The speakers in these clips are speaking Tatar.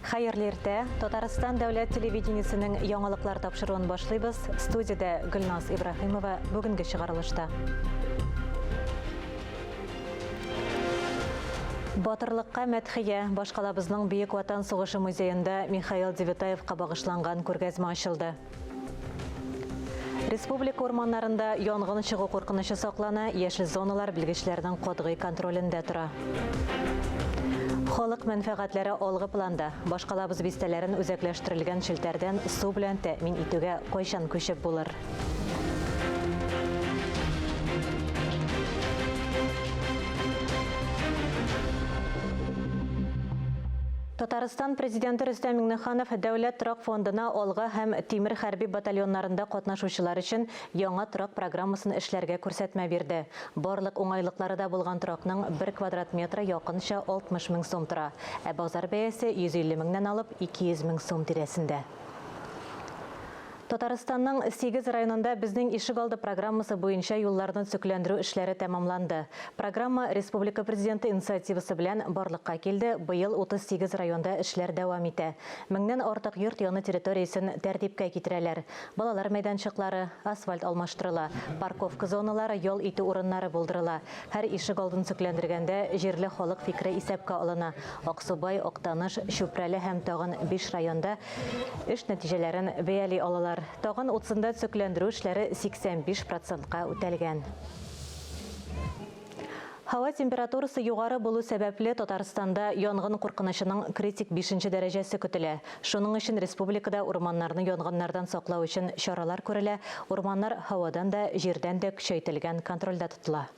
Хайырлы иртә, Татарстан дәүләт телевидениесенең яңалыклар тапшыруын башлыйбыз. Студияда Гөлназ Ибрахимова бүгенге чыгарылышта. Батырлыкка мәдхия башкалабызның Бөек Ватан сугышы музейында Михаил Девятаевка багышланган күргәзмә ачылды. Республика урманнарында янгын чыгу куркынычы саклана, яшел зоналар белгечләрнең катгый контролендә тора. Халык мәнфәгатьләре алгы планда. Башкалабыз бистәләрен үзәкләштерелгән шелтәрдән су белән тәэмин итүгә кайчан күчеп булыр. Татарстан президенты Рөстәм Миңнеханов дәүләт торак фондына алга һәм тимер хәрби батальоннарында катнашучылар өчен яңа торак программасын эшләргә күрсәтмә бирде. Барлык уңайлыклары да булган торакның 1 квадрат метры якынча 60 мең сум тора, ә базар бәясе 150 меңнән алып 200 мең сум тирәсендә. Татарстанның 8 районында безнең ишегалды программасы буенча юлларны төзекләндерү эшләре тәмамланды. Программа республика президенты инициативасы белән барлыкка килде. Быел 38 районда эшләр дәвам итә. Меңнән артык йорт яны территориясен тәртипкә китерәләр. Балалар мәйданчыклары, асфальт алмаштырыла, парковка зоналары, ял итү урыннары булдырыла. Һәр ишегалдын төзекләндергәндә җирле халык фикре исәпкә алына. Аксубай, Актаныш, Чүпрәле һәм тагын 5 районда эш нәтиҗәләрен бәяли алалар. Тагын 30-да төзекләндерү эшләре 85%-ка үтәлгән. Һава температурасы югары булу сәбәпле Татарстанда янгын куркынычының критик 5-нче дәрәҗәсе көтелә. Шуның өчен республикада урманнарны янгыннардан саклау өчен чаралар күрелә. Урманнар һавадан да, җирдән дә көчәйтелгән контрольдә тотыла.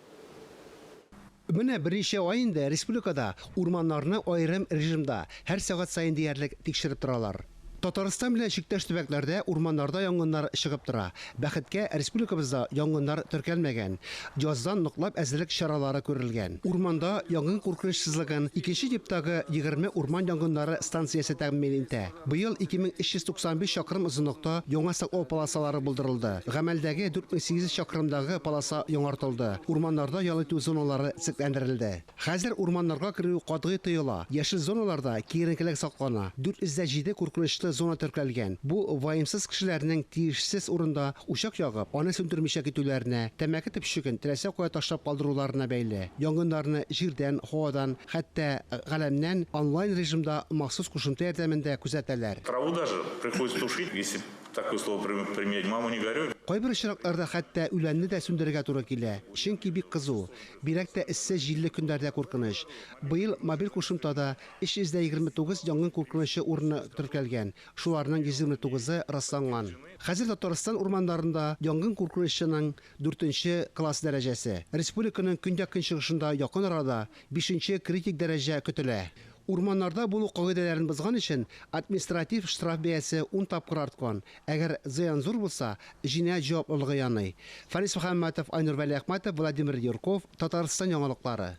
Менә берничә ай инде республикада урманнарны аерым режимда һәр сәгать сайын диярлек тикшереп торалар. Татарстан белән чиктәш төбәкләрдә урманнарда янгыннар чыгып тора. Бәхеткә республикабызда янгыннар теркәлмәгән. Яздан ныклап әзерлек чаралары күрелгән. Урманда янгын куркынычсызлыгын 2нче типтагы 20 урман янгыннары станциясе тәэмин итә. Быел 2395 чакрым озынлыкта яңа саклау полосалары булдырылды. Гамәлдәге 4800 чакрымдагы полоса яңартылды. Урманнарда ял итү зоналары төзекләндерелде. Хәзер урманнарга керү катгый тыела. Яшел зоналарда киеренкелек саклана. 407 куркынычлы зона теркәлгән. Бу ваемсыз кешеләрнең тиешсез урында учак ягып, аны сүндермичә китүләренә, тәмәке төпчеген теләсә кая ташлап калдыруларына бәйле. Янгыннарны җирдән, һавадан, хәтта галәмнән онлайн режимда махсус кушымта ярдәмендә күзәтәләр. Траву даже приходится тушить, если такое слово применять, маму не горюй. Кайбер очракларда хәтта үләнне дә сүндерергә туры килә. Чөнки бик кызу, бирәк тә эссе җилле көндәрдә куркыныч. Быел мобиль кушымтада 329 янгын куркынычы урыны теркәлгән. Шуларның 129-ы расланган. Хәзер Татарстан урманнарында янгын куркынычының 4-нче класс дәрәҗәсе. Республиканың көньяк-көнчыгышында якын арада 5-нче критик дәрәҗә көтелә. Урманнарда булу кагыйдәләрен бозган өчен административ штраф бәясе 10 тапкыр арткан. Әгәр зыян зур булса, җинаять җаваплылыгы яный. Фарис Мөхәммәтов, Айнур Вәлиәхмәтов, Владимир Юрков, Татарстан яңалыклары.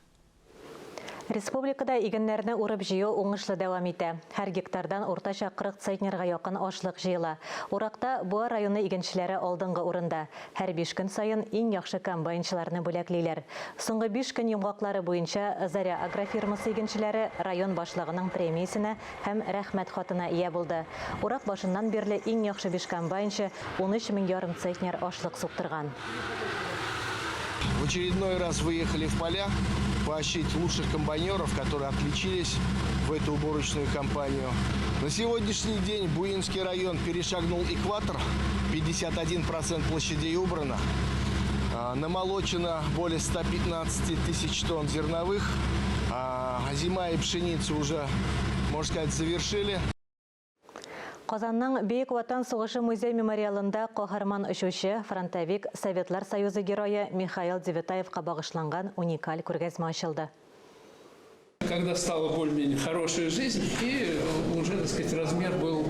Республикада игеннәрне урып җыю уңышлы дәвам итә. Һәр гектардан уртача 40 центнерга якын ашлык җыела. Уракта Буа районы игенчеләре алдынгы урында. Һәр 5 көн саен иң яхшы комбайнчыларны бүләклиләр. Соңгы 5 көн йомгаклары буенча Заря агрофирмасы игенчеләре район башлыгының премиясенә һәм рәхмәт хатына ия булды. Урак башыннан бирле иң яхшы 5 комбайнчы 13,5 центнер ашлык суктырган. В очередной раз выехали в поля поощрить лучших комбайнеров, которые отличились в эту уборочную кампанию. На сегодняшний день Буинский район перешагнул экватор, 51% площадей убрано. Намолочено более 115 тысяч тонн зерновых, зима и пшеницу уже, можно сказать, завершили. Казанның Бөек Ватан сугышы музей мемориалында каһарман очучы, фронтовик, Советлар Союзы герое Михаил Девятаевка багышланган уникаль күргәзмә ачылды. Когда стала более-менее хорошая жизнь, и уже, так сказать, размер был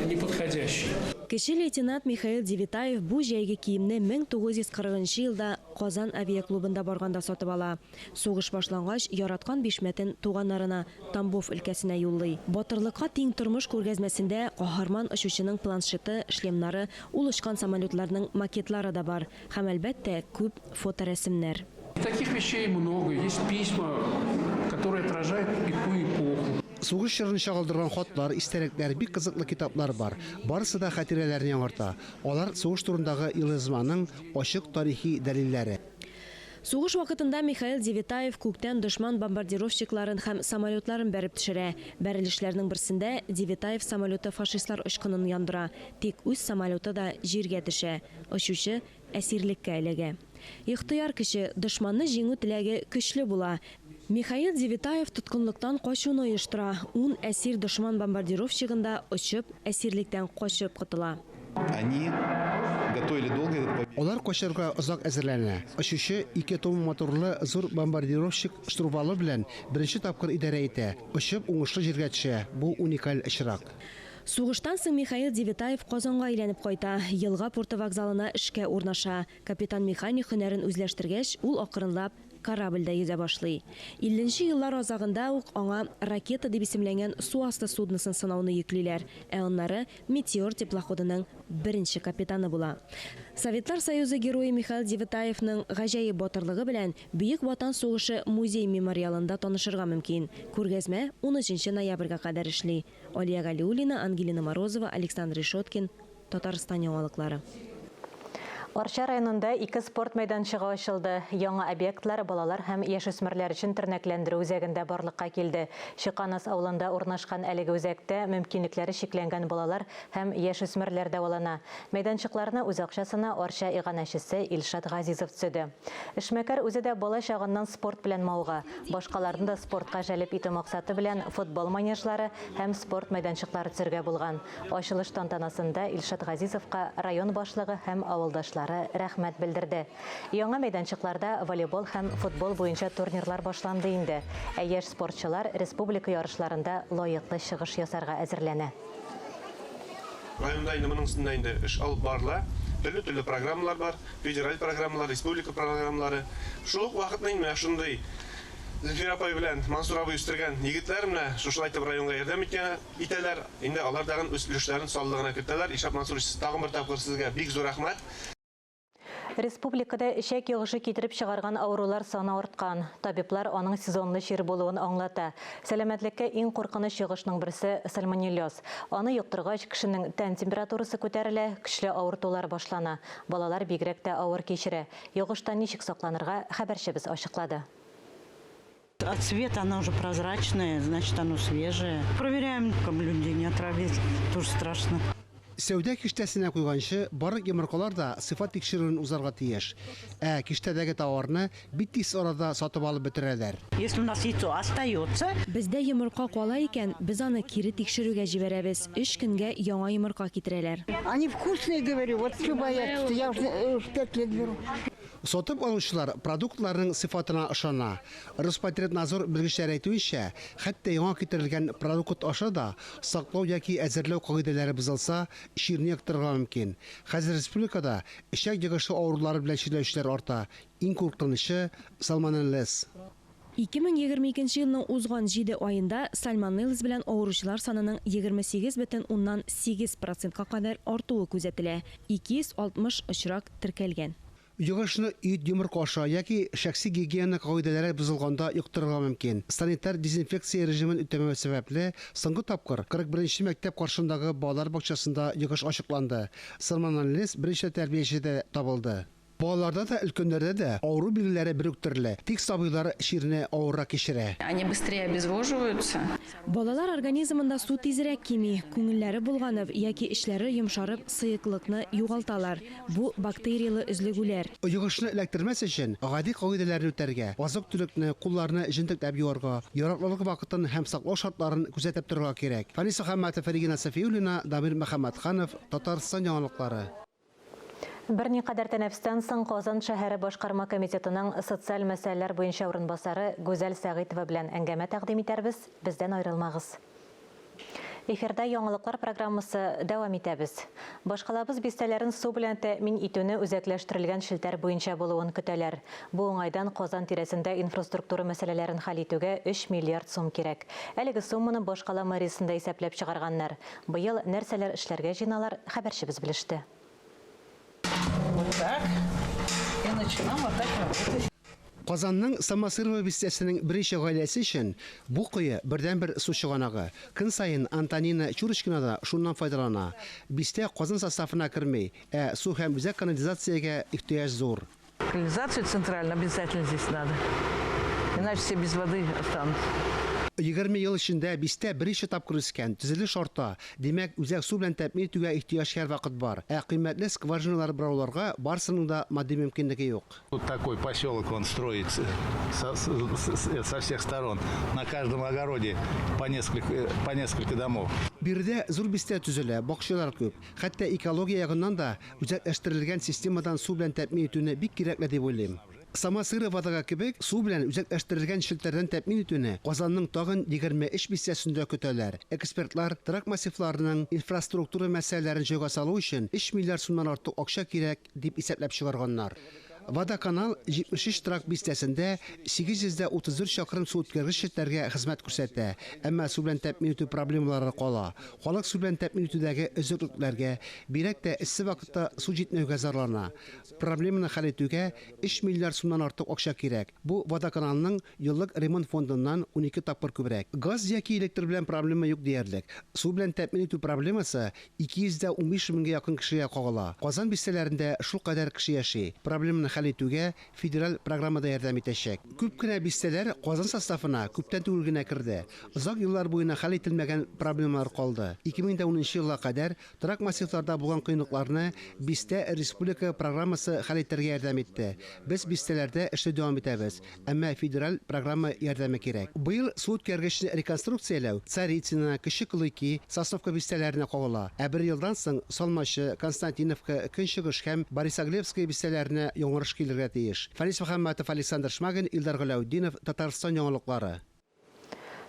неподходящий. Кече лейтенант Михаил Девятаев бу җәйге киемне 1940 елда Казан авиаклубында барганда сатып ала. Сугыш башлангач, яраткан бишмәтен туганнарына Тамбов өлкәсенә юллый. Батырлыкка тиң тормыш күргәзмәсендә каһарман очучының планшеты, шлемнары, ул очкан самолетларның макетлары да бар. Һәм әлбәттә күп фоторәсемнәр. Таких вещей много. Есть письма, которые отражают ту эпоху. Сугыш чорын чагылдырган хатлар, истәлекләр, бик кызыклы китаплар бар. Барысы да хатирәләрне яңарта. Алар сугыш турындагы илизманың ачык тарихи дәлилләре. Сугыш вакытында Михаил Девитаев күктән дошман бомбардировщикларын һәм самолетларын бәреп төшерә. Бәрелешләрнең берсендә Девитаев самолеты фашистлар очкынын яндыра. Тик үз самолеты да җиргә төшә. Очучы әсирлеккә эләгә. Ихтыяр кеше дошманны җиңү теләге көчле була. Михаил Девитаев тоткынлыктан качуны оештыра. 10 әсир дошман бомбардировщигында очып, әсирлектән качып котыла. Они готовили долго этот побег. Алар качарга озак әзерләнә. Очучы 2 тонн моторлы зур бомбардировщик штурвалы белән беренче тапкыр идарә итә. Очып уңышлы җиргә төшә. Бу уникаль очрак. Сугыштан соң Михаил Девитаев Казанга әйләнеп кайта. Елга порты вокзалына эшкә урнаша. Капитан механик һөнәрен үзләштергәч, ул акрынлап корабльдә йөзә башлый. 50нче еллар азагында ук аңа ракета дип исемләнгән су асты судносын сынауны йөклиләр. Аннары Метеор теплоходының беренче капитаны була. Советлар Союзы герое Михаил Девитаевның гаҗәеп батырлыгы белән Бөек Ватан сугышы музей мемориалында танышырга мөмкин. Күргәзмә 13 ноябрьгә кадәр эшли. Алия Галиуллина, Ангелина Морозова, Александр Решоткин, Татарстан яңалыклары. Арча районында 2 спорт мәйданчыгы ачылды. Яңа объектлар балалар һәм яшүсмерләр өчен тернәкләндерү үзәгендә барлыкка килде. Шиканас авылында урнашкан әлеге үзәктә мөмкинлекләре шикләнгән балалар һәм яшүсмерләр дәвалана. Мәйданчыкларны үз акчасына Арча иганәчесе Илшат Газизов төзеде. Эшмәкәр үзе дә бала чагыннан спорт белән мауга, башкаларны да спортка җәлеп итү максаты белән футбол манежлары һәм спорт мәйданчыклары төзергә булган. Ачылыш тантанасында Илшат Газизовка район башлыгы һәм авылдашлар рәхмәт белдерде. Яңа мәйданчыкларда волейбол һәм футбол буенча турнирлар башланды инде. Ә яшь спортчылар республика ярышларында лаеклы чыгыш ясарга әзерләнә. Районда инде моның өстендә инде эш алып барыла. Төрле программалар бар, федераль программалар, республика программалары. Шул ук вакытта инде шундый Зөлфия апай белән Мансур абый үстергән егетләр менә шушылай итеп районга ярдәм итәләр. Инде алар дагы үз өлешләрен саллыгына кертәләр. Ишап Мансур тагын бер тапкыр сезгә бик зур рәхмәт. Республикада эчәк йогышы китереп чыгарган авырулар саны арткан. Табиблар аның сезонлы чир булуын аңлата. Сәламәтлеккә иң куркыныч йогышның берсе сальмонеллез. Аны юктыргач кешенең тән температурасы күтәрелә, көчле авыртулар башлана. Балалар бигрәк тә авыр кичерә. Йогыштан ничек сакланырга хәбәрчебез ачыклады. От цвета она уже прозрачная, значит оно свежее. Проверяем, как люди не отравились, тоже страшно. Сәүдә киштәсенә куйганчы барлык йомыркалар да сыйфат тикшерүен узарга тиеш. Киштәдәге товарны бик тиз арада сатып алып бетерәләр. Если у нас яйцо остается, Бездә йомырка кала икән, без аны кире тикшерүгә җибәрәбез. 3 көнгә яңа йомырка китерәләр. Они вкусные, говорю, вот что боятся, я уже 5 лет беру. Сатып алучылар продуктларның сыйфатына ышана. Роспотребнадзор белгечләре әйтүенчә, хәтта яңа китерелгән продукт аша да саклау яки әзерләү кагыйдәләре бозылса, чирне яктырырга мөмкин. Хәзер республикада эчәк йогышы авырулары белән чирләүчеләр арта. Иң куркынычы сальмонеллез. 2022 елның узган 7 айында сальмонеллез белән авыручылар санының 28,8% кадәр артуы күзәтелә. 260 очрак теркәлгән. Йогышны ит йомырка аша яки шәхси гигиена кагыйдәләре бозылганда юктырырга мөмкин. Санитар дезинфекция режимын үтәмәү сәбәпле соңгы тапкыр 41нче мәктәп каршындагы балалар бакчасында йогыш ачыкланды. Сальмонеллез беренче тәрбиячедә табылды. Балаларда да, өлкәннәрдә дә авыру билгеләре бер үк төрле. Тик сабыйлар чирне авыррак кичерә. Они быстрее обезвоживаются. Балалар организмында су тизрәк кими, күңелләре булганып яки эшләре йомшарып, сыйыклыкны югалталар. Бу бактериялы өзлегүләр. Йогышны эләктермәс өчен гади кагыйдәләрне үтәргә, азык-төлекне, кулларны җентекләп юарга, яраклылык вакытын һәм саклау шартларын күзәтеп торырга кирәк. Фаниса Хәммәтов, Фәригина Сафиуллина, Дамир Мөхәммәтханов, Татарстан яңалыклары. Берникадәр тәнәфестән соң Казан шәһәре башкарма комитетының социаль мәсьәләләр буенча урынбасары Гүзәл Сәгыйтова белән әңгәмә тәкъдим итәрбез. Бездән аерылмагыз. Эфирда яңалыклар программасы дәвам итәбез. Башкалабыз бистәләрен су белән тәэмин итүне үзәкләштерелгән шелтәр буенча булуын көтәләр. Бу уңайдан Казан тирәсендә инфраструктура мәсьәләләрен хәл итүгә 3 миллиард сум кирәк. Әлеге сумманы Башкала мэриясендә исәпләп чыгарганнар. Быел нәрсәләр эшләргә җыйналар, хәбәрчебез белеште. Вот так. И начинаем вот так работать. Казанның Самосырова бистәсенең беренче гаиләсе өчен бу кое бердән-бер су чыганагы. Көн сайын Антонина Чурочкина да шуннан файдалана. Бистә Казан составына керми, су һәм үзәк канализациягә ихтыяҗ зур. Канализацию центрально обязательно здесь надо. Иначе все без воды останутся. 20 ел эчендә бистә беренче тапкыр үскән, төзелеш арта. Димәк, үзәк су белән тәэмин итүгә ихтыяҗ һәр вакыт бар. Кыйммәтле скважиналар борауларга барысының да матди мөмкинлеге юк. Вот такой поселок он строится со всех сторон. На каждом огороде по несколько домов. Биредә зур бистә төзелә, бакчалар күп. Хәтта экология ягыннан да үзәкләштерелгән системадан су белән тәэмин итүне бик кирәкле дип уйлыйм. Самосыровадагы кебек су белән үзәкләштерелгән челтәрдән тәэмин итүне Казанның тагын 23 бистәсендә көтәләр. Экспертлар трак массивларының инфраструктура мәсьәләләрен җайга салу өчен 3 миллиард сумнан артык акча кирәк дип исәпләп чыгарганнар. Водоканал 73 трак бистәсендә 834 чакрым су үткәргеч челтәргә хезмәт күрсәтә. Әмма су белән тәэмин итү проблемалары кала. Халык су белән тәэмин итүдәге өзеклекләргә, бирәк тә эссе вакытта су җитмәүгә зарлана. Проблеманы хәл итүгә 3 миллиард сумнан артык акча кирәк. Бу водоканалның еллык ремонт фондыннан 12 тапкыр күбрәк. Газ яки электр белән проблема юк диярлек. Су белән тәэмин итү проблемасы 215 меңгә якын кешегә кагыла. Казан бистәләрендә шул кадәр кеше яши. Проблеманы хәл итүгә федераль программада ярдәм итәчәк. Күп кенә бистәләр Казан составына күптән түгел генә керде. Озак еллар буена хәл ителмәгән проблемалар калды. 2010 елга кадәр трак массивларда булган кыенлыкларны бистә республика программасы хәл итәргә ярдәм итте. Без бистәләрдә эшләп дәвам итәбез, әмма федераль программа ярдәме кирәк. Быел су үткәргечне реконструкцияләү Царицына, Кече Кылыки, Сосновка бистәләренә кагыла. Бер елдан соң Салмашы, Константиновка, Көнчыгыш һәм Борисоглебская бистәләренә яңарыш килергә тиеш. Фарис Мөхәммәтов, Александр Шмагин, Илдар Галәүдинов, Татарстан яңалыклары.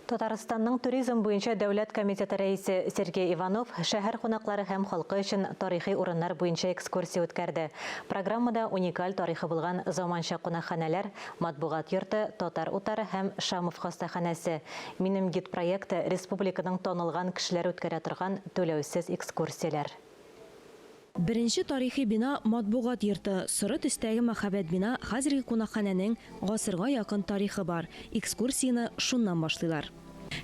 Татарстанның туризм буенча дәүләт комитеты рәисе Сергей Иванов шәһәр кунаклары һәм халкы өчен тарихи урыннар буенча экскурсия үткәрде. Программада уникаль тарихы булган заманча кунакханәләр, матбугат йорты, Татар утары һәм Шамов хастаханәсе. Минем гид проекты республиканың танылган кешеләр үткәрә торган түләүсез экскурсияләр. Беренче тарихи бина матбугат йорты, соры төстәге мәхәббәт бина хәзерге кунакханәнең гасырга якын тарихы бар. Экскурсияны шуннан башлыйлар.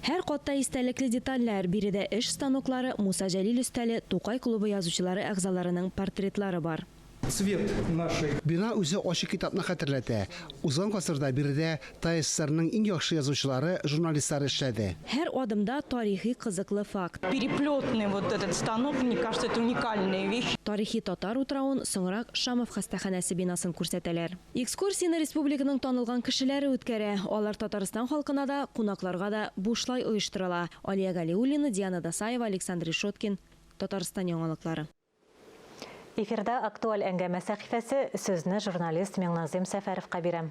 Һәр катта истәлекле детальләр, биредә эш станоклары, Муса Җәлил өстәле, Тукай клубы язучылары әгъзаларының портретлары бар. Цвет нашей. Бина үзе ачык китапны хәтерләтә. Узган гасырда биредә ТССРның иң яхшы язучылары, журналистлар эшләде. Һәр адымда тарихи кызыклы факт. Переплетный вот этот станок, мне кажется, это уникальная вещь. Тарихи татар утравын, соңрак Шамов хастаханәсе бинасын күрсәтәләр. Экскурсияны республиканың танылган кешеләре үткәрә. Алар Татарстан халкына да, кунакларга да бушлай оештырыла. Алия Галиуллина, Диана Дасаева, Александр Решоткин, Татарстан яңалыклары. Эфирда актуаль әңгәмә сәхифәсе, сүзне журналист Миңназым Сәфәровка бирәм.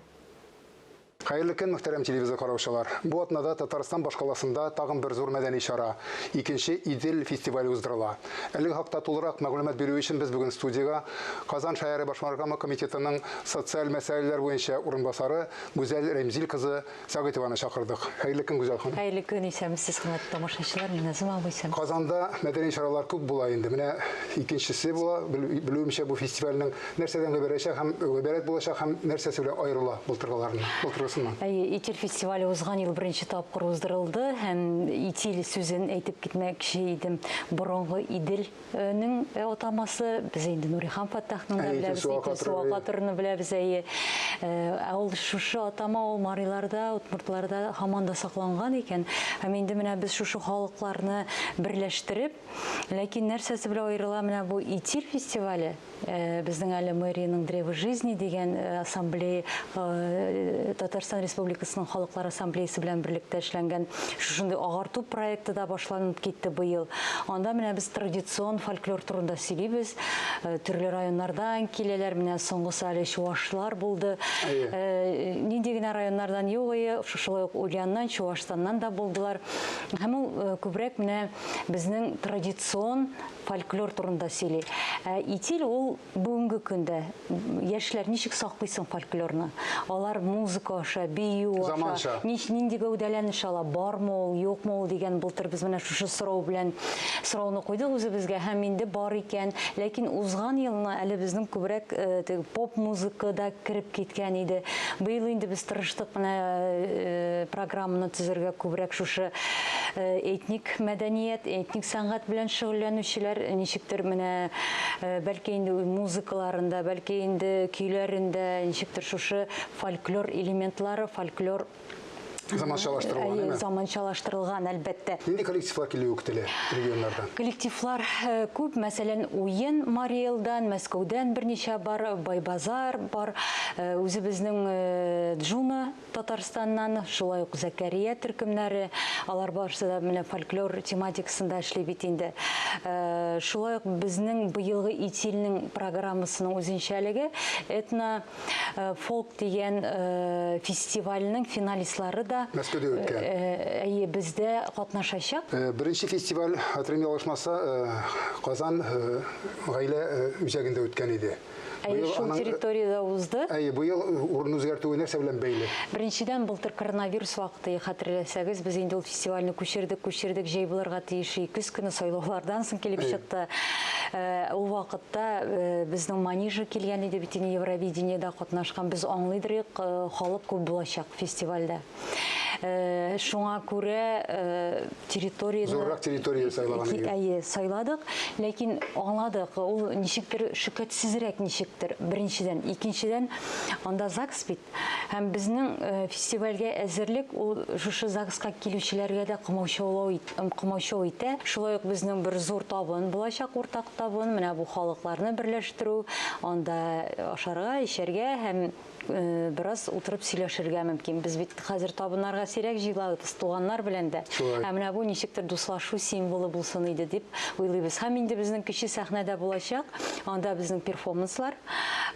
Хәерле көн, мөхтәрәм телевизор караучылар. Бу атнада Татарстан башкаласында тагын бер зур мәдәни чара, икенче Идел фестивале уздырыла. Әлеге хакта тулырак мәгълүмат бирү өчен без бүген студияга Казан шәһәре башкарма комитетының социаль мәсьәләләр буенча урынбасары Гүзәл Рәмзил кызы Сәгыйтованы чакырдык. Хәерле көн, Гүзәл ханым. Хәерле көн, исәмсез хөрмәтле тамашачылар, Миңназым абый. Казанда мәдәни чаралар күп була инде. Менә икенчесе була, белүемчә бу фестивальнең нәрсәдән гыйбарәт һәм гыйбарәт булачак һәм нәрсәсе белән аерыла бултыргаларны. Итил фестивале узган ел беренче тапкыр уздырылды һәм Итил сүзен әйтеп китмәкче идем. Борынгы Иделнең атамасы без инде Нурихан Фаттахның да беләбез, Суакатырны беләбез. Ул шушы атама ул мариларда, утмуртларда һаман да сакланган икән. Һәм инде менә без шушы халыкларны берләштереп, ләкин нәрсәсе белән аерыла менә бу Итил фестивале. Безнең әле мэрияның Древо жизни дигән ассамблея Татарстан Республикасының халыклар ассамблеясы белән берлектә эшләнгән шушындый агарту проекты да башланып китте быел. Анда менә без традицион фольклор турында сөйлибез. Төрле районнардан киләләр, менә соңгысы әле Чуашлар булды. Нинди генә районнардан югы, шушылай ук Ульяннан, Чуашстаннан да булдылар. Һәм ул күбрәк менә безнең традицион фольклор турында сөйли. Итил ул бүгенге көндә яшьләр ничек саклыйсың фольклорны? Алар музыка аша, бию Заманша. аша, нинди гәүдәләнеш ала, бармы ул, юкмы ул дигән былтыр без менә шушы сорау белән сорауны куйдык үзебезгә, һәм инде бар икән. Ләкин узган елны әле безнең күбрәк поп музыкада кирип киткән иде. Быел инде без тырыштык менә программаны төзергә күбрәк шушы этник мәдәният, этник сәнгать белән шөгыльләнүчеләр ничектер менә бәлки инде музыкаларында, бәлки инде көйләрендә ничектер шушы фольклор элементлары, фольклор заманчалаштырылган, әлбәттә. Нинди коллективлар килү көтелә регионнардан? Коллективлар күп, мәсәлән, Уен Мариэлдан, Мәскәүдән берничә бар, Байбазар бар, үзебезнең Джуна Татарстаннан, шулай ук Зәкәрия төркемнәре, алар барысы да менә фольклор тематикасында эшли бит инде. Шулай ук безнең быелгы итилнең программасының үзенчәлеге этно фолк дигән фестивальнең финалистлары да Мәскәүдә үткән. Бездә катнашачак. Беренче фестиваль хәтеремә алышмаса Казан гаилә үзәгендә үткән иде. Шул территорияда узды. Быел урын үзгәртүе нәрсә белән бәйле? Беренчедән былтыр коронавирус вакыты хәтерләсәгез, без инде ул фестивальне күчердек, җәй булырга тиеш 2 көне сайлаулардан соң килеп чыкты. Ул вакытта безнең Манижа килгән иде, бит инде Евровидениедә катнашкан. Без аңлыйдык, халык күп булачак фестивальдә. Шуңа күрә территорияда Зоррак территория сайлаган. Сайладык, ләкин аңладык, ул ничектер шөкәтсезрәк ничектер. Беренчедән, икенчедән анда ЗАГС бит. Һәм безнең фестивальгә әзерлек ул шушы ЗАГСка килүчеләргә дә кымаучылык итә. Шулай ук безнең бер зур табын булачак, уртак табын, менә бу халыкларны берләштерү, анда ашарга, ишәргә һәм бераз утырып сөйләшергә мөмкин. Без бит хәзер табыннарга сирәк җыелабыз туганнар белән дә. Һәм менә бу ничектер дуслашу символы булсын иде дип уйлыйбыз. Һәм инде безнең кече сәхнәдә булачак, анда безнең перформанслар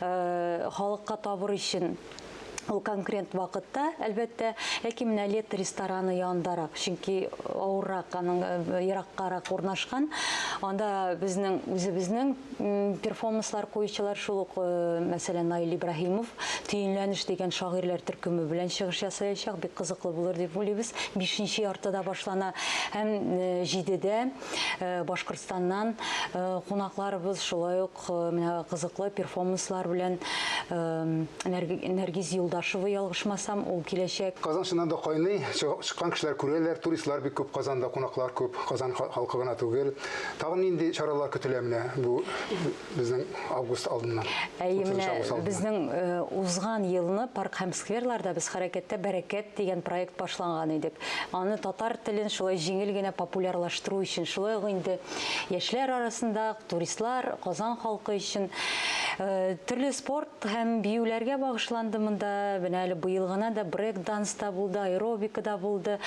халыкка табыр өчен ул конкрет вакытта, әлбәттә, ләкин менә лет рестораны яндарак, чөнки авыррак, аның ераккарак урнашкан. Анда безнең үзебезнең перформанслар куючылар шул ук, мәсәлән, Наил Ибраһимов, Төенләнеш дигән шагыйрьләр төркеме белән чыгыш ясаячак, бик кызыклы булыр дип уйлыйбыз. 5нче яртыда башлана, һәм 7дә Башкортстаннан кунакларыбыз шулай ук менә кызыклы перформанслар белән Наргиз Юлдашева ялгышмасам, ул киләчәк. Казан шуннан да кайный, чыккан кешеләр күрәләр, туристлар бик күп Казанда, кунаклар күп, Казан халкы гына түгел. Тагын нинди чаралар көтелә менә бу безнең август алдыннан? Безнең узган елны парк һәм скверларда без хәрәкәттә бәрәкәт дигән проект башланган идек. Аны татар телен шулай җиңел генә популярлаштыру өчен, шулай ук инде яшьләр арасында, туристлар, Казан халкы өчен төрле спорт һәм биюләргә багышланды монда. Менә әле быел гына да брейк-данс та булды, аэробика да булды.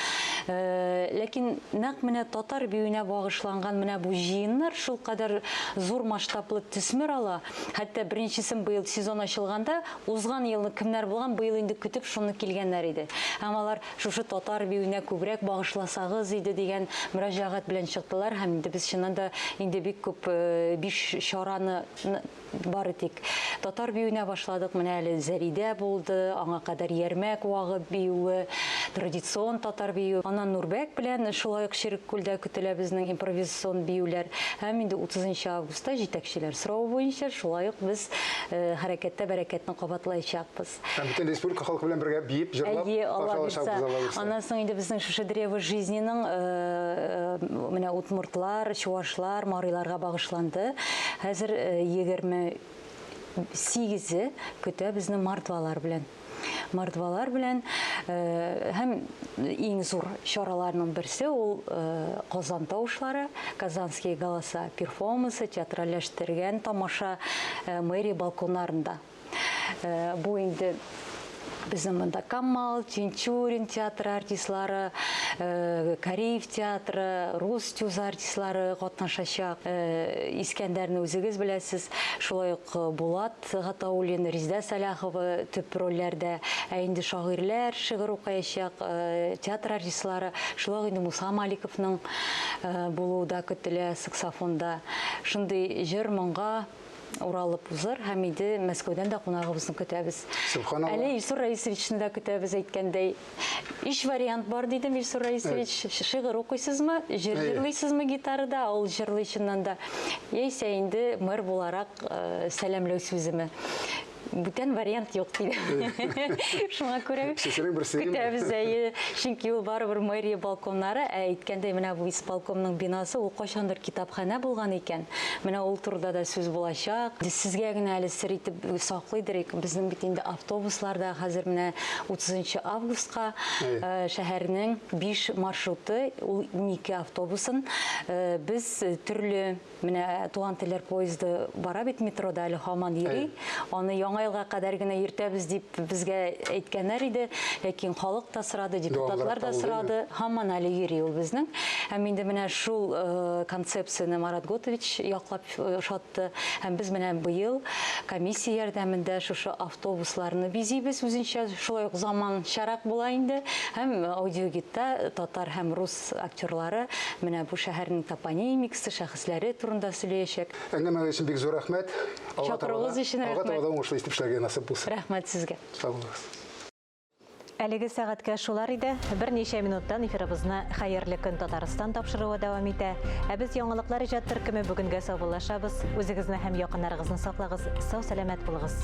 Ләкин нәкъ менә татар биюенә багышланган менә бу җыеннар шул кадәр зур масштаблы төсмер ала. Хәтта беренчесен быел сезон ачылганда, узган елны кемнәр булган, быел инде көтеп шуны килгәннәр иде. Һәм алар шушы татар биюенә күбрәк багышласагыз иде дигән мөрәҗәгать белән чыктылар. Һәм инде без чыннан да инде бик күп 5 чараны бар идек. Татар биюенә башладык. Менә әле Зәридә булды, аңа кадәр Ярмәк вагы биюе, традицион татар биюе. Аннан Нурбәк белән шулай ук Ширеккүлдә көтелә безнең импровизацион биюләр. Һәм инде 30 августта җитәкчеләр сорау буенча шулай ук без хәрәкәттә бәрәкәтне кабатлаячакбыз. Һәм бөтен республика халкы белән бергә биеп, җырлап, аннан соң инде безнең шушы древо жизненең менә удмуртлар, чуашлар, марыйларга багышланды. Хәзер 28 көтә безнең мордвалар белән. Мордвалар белән һәм иң зур чараларның берсе ул Казан тавышлары, Казанские голоса перформансы, театральләштергән тамаша мэрия балконнарында. Бу инде безнең монда Камал, Тинчурин театры артистлары, Кариев театры, Рус тюз артистлары катнашачак. Искәндәрне үзегез беләсез. Шулай ук Булат Гатауллин, Резидә Саляхова төп рольләрдә, инде шагыйрьләр шигырь укыячак, театр артистлары. Шулай инде Муса Маликовның булуы да көтелә саксофонда. Шундый җыр, моңга уралып узыр, һәм инде Мәскәүдән дә кунагыбызны көтәбез. Субханалла. Әле Илсур Раисовичны да көтәбез әйткәндәй. Иш вариант бар дидем, Илсур Раисович. Шигырь укыйсызмы? Җырлыйсызмы гитарада? Ул җырлый чыннан да. Яисә инде мэр буларак сәламләү сүземе. Бүтән вариант юк диде. Шуңа күрә көтәбез әйе. Чөнки ул барыбер мэрия балконнары, әйткәндәй менә бу исполкомның бинасы ул кайчандыр китапханә булган икән. Менә ул турыда да сүз булачак. Сезгә генә әле сер итеп саклыйдыр ик. Безнең бит инде автобусларда хәзер менә 30 августка шәһәрнең 5 маршруты, ул 12 автобусын без төрле менә туган телләр поезды бара бит метрода әле һаман йөри. Аны яңа елга кадәр генә йөртәбез дип безгә әйткәннәр иде, ләкин халык та сорады, депутатлар да сорады, һаман әле йөри ул безнең. Һәм инде менә шул концепцияны Марат Готович яклап шатты. Һәм без менә быел комиссия ярдәмендә шушы автобусларны бизибез, үзенчә шулай ук заманчарак була инде. Һәм аудиогидта татар һәм рус актерлары менә бу шәһәрнең топонимикасы, шәхесләре турында сөйләячәк. Әңгәмәгез өчен бик зур рәхмәт. Чакыруыгыз өчен рәхмәт. Эшләргә насыйп булсын. Рәхмәт сезгә. Сау булыгыз. Әлеге сәгатькә шулар иде. Берничә минуттан эфирыбызны хәерле көн Татарстан тапшыруы дәвам итә. Ә без яңалыклар иҗат төркеме бүгенгә саубуллашабыз. Үзегезне һәм якыннарыгызны саклагыз. Сау сәламәт булыгыз.